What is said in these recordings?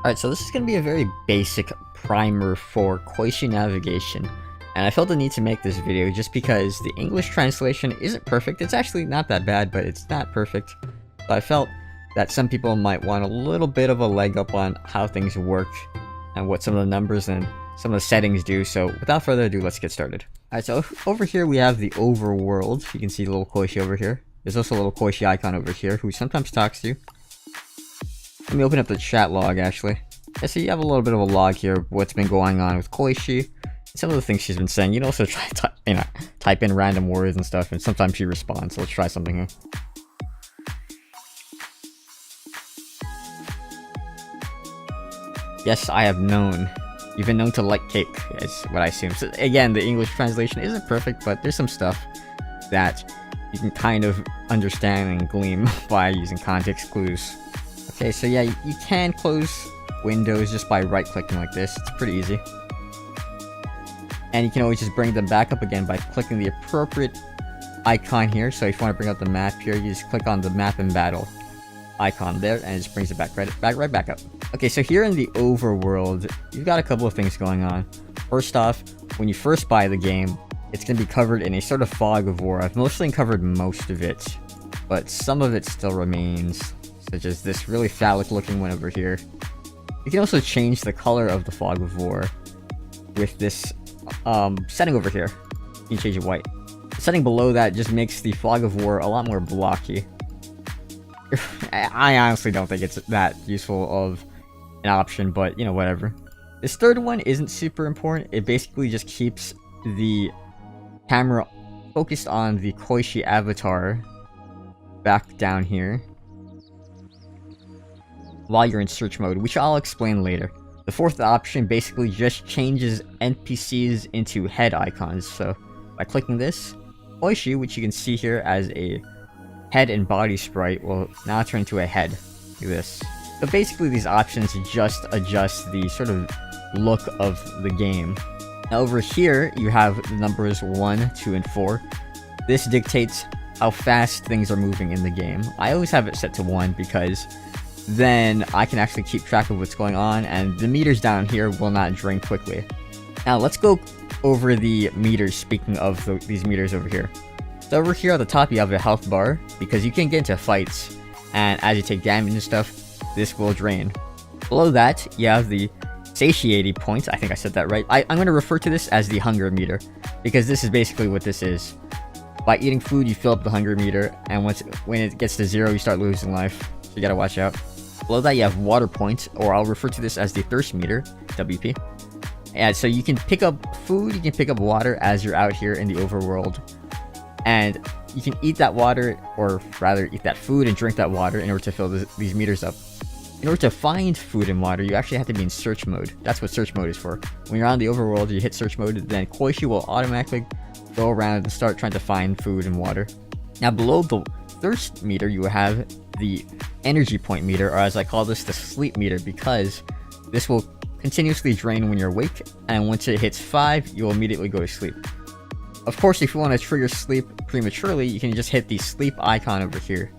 Alright, so this is going to be a very basic primer for Koishi Navigation, and I felt the need to make this video just because the English translation isn't perfect. It's actually not that bad, but it's not perfect. So I felt that some people might want a little bit of a leg up on how things work and what some of the numbers and some of the settings do. So without further ado, let's get started. Alright, so over here we have the Overworld. You can see the little Koishi over here. There's also a little Koishi icon over here who sometimes talks to you. Let me open up the chat log, actually. Yeah, so you have a little bit of a log here of what's been going on with Koishi. Some of the things she's been saying. You can also try to type in random words and stuff, and sometimes she responds. So let's try something here. Yes, I have known. You've been known to like cake, is what I assume. So again, the English translation isn't perfect, but there's some stuff that you can kind of understand and glean by using context clues. Okay, so yeah, you can close windows just by right-clicking like this. It's pretty easy. And you can always just bring them back up again by clicking the appropriate icon here. So if you want to bring up the map here, you just click on the map and battle icon there, and it just brings it back right back up. Okay, so here in the Overworld, you've got a couple of things going on. First off, when you first buy the game, it's going to be covered in a sort of fog of war. I've mostly covered most of it, but some of it still remains, such as this really phallic looking one over here. You can also change the color of the fog of war with this setting over here. You can change it white. The setting below that just makes the fog of war a lot more blocky. I honestly don't think it's that useful of an option, but you know, whatever. This third one isn't super important. It basically just keeps the camera focused on the Koishi avatar back down here while you're in search mode, which I'll explain later. The fourth option basically just changes NPCs into head icons. So by clicking this, Koishi, which you can see here as a head and body sprite, will now turn into a head, like this. So basically these options just adjust the sort of look of the game. Now over here, you have the numbers 1, 2, and 4. This dictates how fast things are moving in the game. I always have it set to 1 because then I can actually keep track of what's going on, and the meters down here will not drain quickly. Now let's go over the meters, speaking of these meters over here. So over here at the top you have a health bar, because you can get into fights, and as you take damage and stuff, this will drain. Below that, you have the satiety points. I think I said that right. I'm going to refer to this as the hunger meter, because this is basically what this is. By eating food, you fill up the hunger meter, and when it gets to 0, you start losing life. So you gotta watch out. Below that, you have water points, or I'll refer to this as the thirst meter, WP. And so you can pick up food, you can pick up water as you're out here in the Overworld. And you can eat that water, or rather eat that food and drink that water in order to fill these meters up. In order to find food and water, you actually have to be in search mode. That's what search mode is for. When you're on the Overworld, you hit search mode, then Koishi will automatically go around and start trying to find food and water. Now below the thirst meter, you have the energy point meter, or as I call this, the sleep meter, because this will continuously drain when you're awake, and once it hits 5, you'll immediately go to sleep. Of course, if you want to trigger sleep prematurely, you can just hit the sleep icon over here.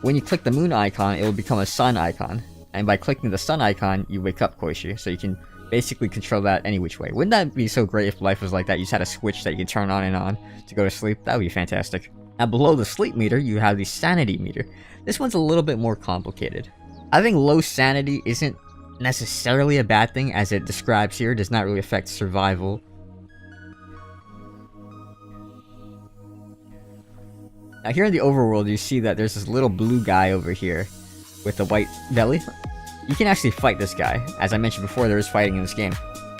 When you click the moon icon, it will become a sun icon, and by clicking the sun icon, you wake up Koishi, so you can basically control that any which way. Wouldn't that be so great if life was like that? You just had a switch that you can turn on and on to go to sleep. That would be fantastic. Now below the sleep meter, you have the sanity meter. This one's a little bit more complicated. I think low sanity isn't necessarily a bad thing, as it describes here. It does not really affect survival. Now here in the Overworld, you see that there's this little blue guy over here with the white belly. You can actually fight this guy. As I mentioned before, there is fighting in this game.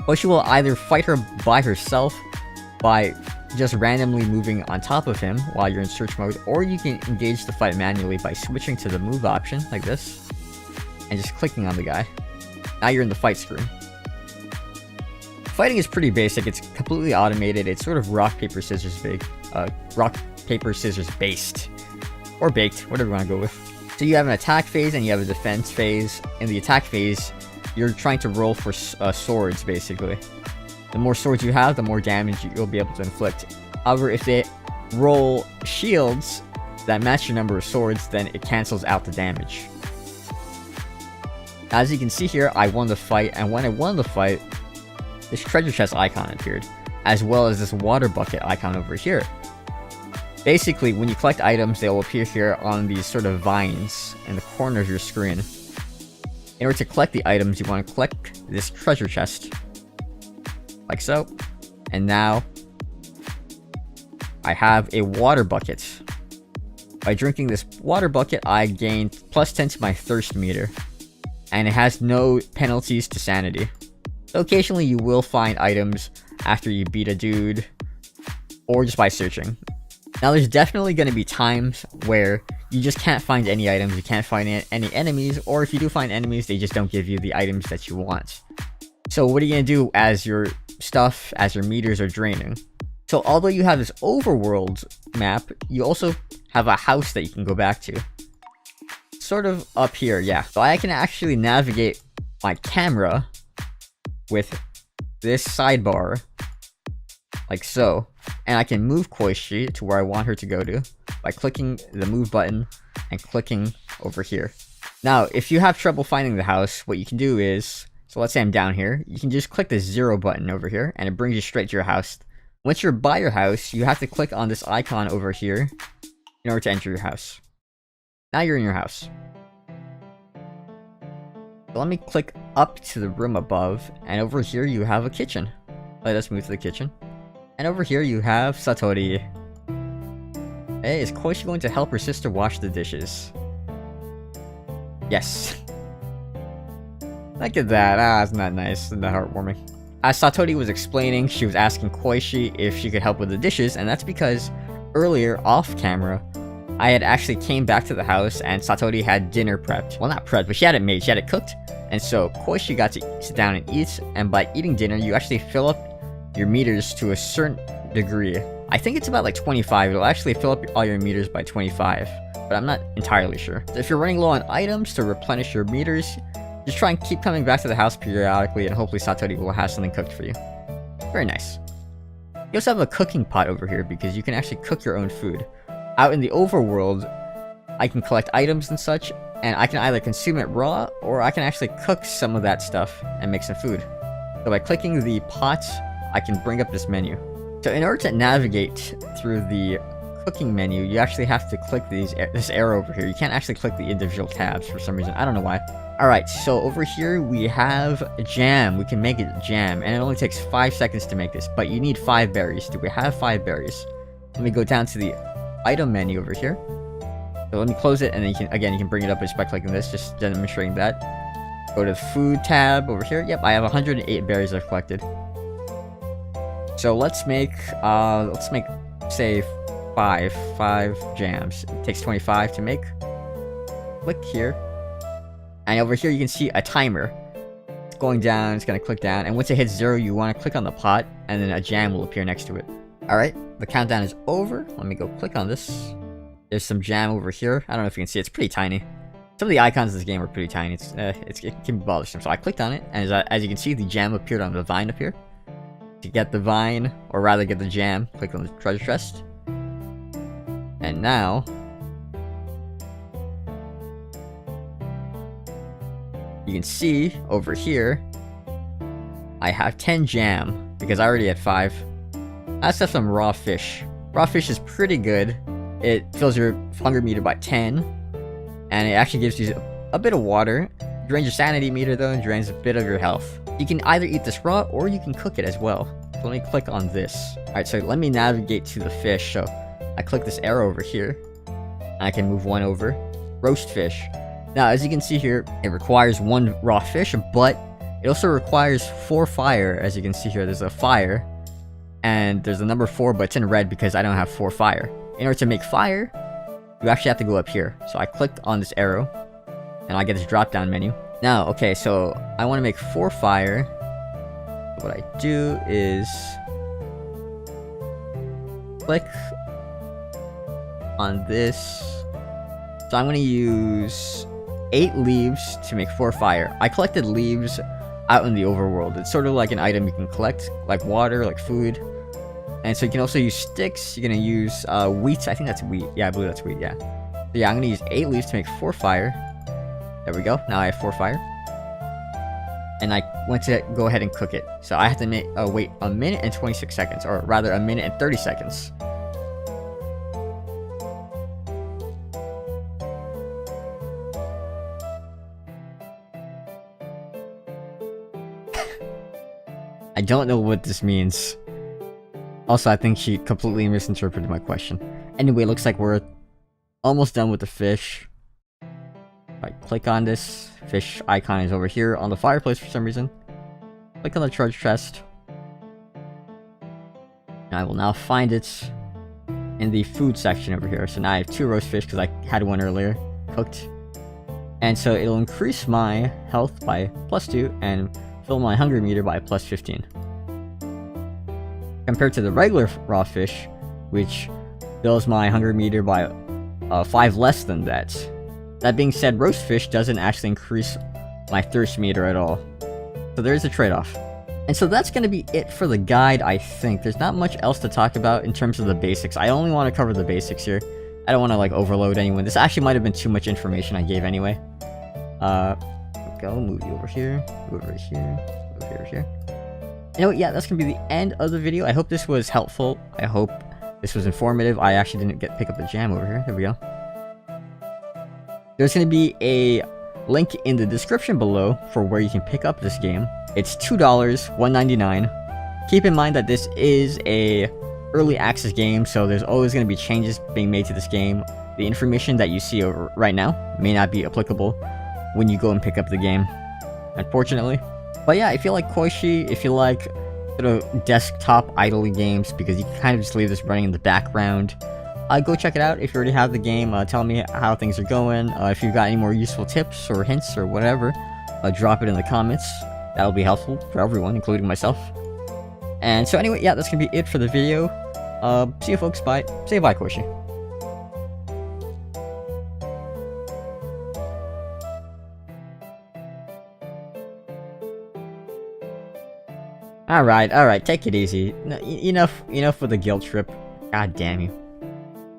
Koishi will either fight her by herself by just randomly moving on top of him while you're in search mode, or you can engage the fight manually by switching to the move option, like this, and just clicking on the guy. Now you're in the fight screen. Fighting is pretty basic. It's completely automated. It's sort of rock, paper, scissors rock, paper, scissors based. Or baked, whatever you want to go with. So you have an attack phase and you have a defense phase. In the attack phase, you're trying to roll for swords, basically. The more swords you have, the more damage you'll be able to inflict. However, if they roll shields that match your number of swords, then it cancels out the damage. As you can see here, I won the fight, and when I won the fight, this treasure chest icon appeared, as well as this water bucket icon over here. Basically, when you collect items, they will appear here on these sort of vines in the corner of your screen. In order to collect the items, you want to click this treasure chest, like so, and now I have a water bucket. By drinking this water bucket, I gained +10 to my thirst meter, and it has no penalties to sanity. So occasionally you will find items after you beat a dude, or just by searching. Now there's definitely going to be times where you just can't find any items, you can't find any enemies, or if you do find enemies, they just don't give you the items that you want. So what are you going to do as your stuff, as your meters are draining? So although you have this overworld map, you also have a house that you can go back to. Sort of up here, yeah. So I can actually navigate my camera with this sidebar, like so. And I can move Koishi to where I want her to go to by clicking the move button and clicking over here. Now, if you have trouble finding the house, what you can do is, so let's say I'm down here, you can just click the 0 button over here and it brings you straight to your house. Once you're by your house, you have to click on this icon over here in order to enter your house. Now you're in your house. So let me click up to the room above, and over here you have a kitchen. Let us move to the kitchen. And over here you have Satori. Hey, is Koishi going to help her sister wash the dishes? Yes. Look at that. Isn't that nice? Isn't that heartwarming? As Satori was explaining, she was asking Koishi if she could help with the dishes, and that's because earlier, off camera, I had actually came back to the house and Satori had dinner prepped. Well, not prepped, but she had it made, she had it cooked. And so Koishi got to sit down and eat, and by eating dinner, you actually fill up your meters to a certain degree. I think it's about like 25. It'll actually fill up all your meters by 25, but I'm not entirely sure. So if you're running low on items to replenish your meters, just try and keep coming back to the house periodically, and hopefully Satori will have something cooked for you. Very nice. You also have a cooking pot over here because you can actually cook your own food. Out in the overworld, I can collect items and such, and I can either consume it raw, or I can actually cook some of that stuff and make some food. So by clicking the pot, I can bring up this menu. So in order to navigate through the cooking menu, you actually have to click this arrow over here. You can't actually click the individual tabs for some reason. I don't know why. Alright, so over here we have jam. We can make it jam, and it only takes 5 seconds to make this, but you need 5 berries. Do we have 5 berries? Let me go down to the item menu over here. So let me close it, and then you can bring it up just by clicking this, just demonstrating that. Go to the food tab over here. Yep, I have 108 berries I've collected. So let's make say 5 jams. It takes 25 to make. Click here. And over here you can see a timer. It's going down, it's gonna click down, and once it hits 0, you wanna click on the pot, and then a jam will appear next to it. Alright, the countdown is over. Let me go click on this. There's some jam over here. I don't know if you can see, it's pretty tiny. Some of the icons in this game are pretty tiny. It can be bothersome. So I clicked on it, and as you can see, the jam appeared on the vine up here. To get the vine, or rather get the jam, click on the treasure chest. And now, you can see over here, I have 10 jam, because I already had 5. Let's have some raw fish. Raw fish is pretty good. It fills your hunger meter by 10, and it actually gives you a bit of water. It drains your sanity meter though, and drains a bit of your health. You can either eat this raw, or you can cook it as well. So let me click on this. Alright, so let me navigate to the fish. So I click this arrow over here, and I can move one over. Roast fish. Now, as you can see here, it requires 1 raw fish, but it also requires 4 fire. As you can see here, there's a fire, and there's a number 4, but it's in red because I don't have 4 fire. In order to make fire, you actually have to go up here. So I clicked on this arrow, and I get this drop-down menu. Now, okay, so I want to make 4 fire. What I do is click on this. So I'm going to use 8 leaves to make 4 fire. I collected leaves out in the overworld. It's sort of like an item you can collect, like water, like food. And so you can also use sticks. You're going to use wheat. I think that's wheat. Yeah, I believe that's wheat, yeah. So yeah, I'm going to use 8 leaves to make 4 fire. There we go. Now I have 4 fire. and I went to go ahead and cook it. So I have to wait a minute and 26 seconds, or rather a minute and 30 seconds. I don't know what this means. Also, I think she completely misinterpreted my question. Anyway, looks like we're almost done with the fish. If I click on this, fish icon is over here on the fireplace for some reason. Click on the treasure chest. And I will now find it in the food section over here. So now I have 2 roast fish because I had one earlier cooked. And so it'll increase my health by +2 and fill my hunger meter by +15. Compared to the regular raw fish, which fills my hunger meter by 5 less than that. That being said, roast fish doesn't actually increase my thirst meter at all. So there's a trade-off. And so that's going to be it for the guide, I think. There's not much else to talk about in terms of the basics. I only want to cover the basics here. I don't want to, like, overload anyone. This actually might have been too much information I gave anyway. Go, move you over here, move over here, move over here. You know what, yeah, that's gonna be the end of the video. I hope this was helpful. I hope this was informative. I actually didn't pick up the jam over here. There we go. There's gonna be a link in the description below for where you can pick up this game. It's $2, $1.99. Keep in mind that this is a early access game, so there's always gonna be changes being made to this game. The information that you see over right now may not be applicable when you go and pick up the game, unfortunately. But yeah, if you like Koishi, if you like sort of desktop idly games, because you can kind of just leave this running in the background, go check it out. If you already have the game, tell me how things are going. If you've got any more useful tips or hints or whatever, drop it in the comments. That'll be helpful for everyone, including myself. And so anyway, yeah, that's gonna be it for the video. See you folks, bye. Say bye, Koishi. Alright, take it easy. Enough with the guilt trip. God damn you.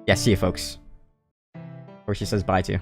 Yeah, see you folks. Or she says bye to you.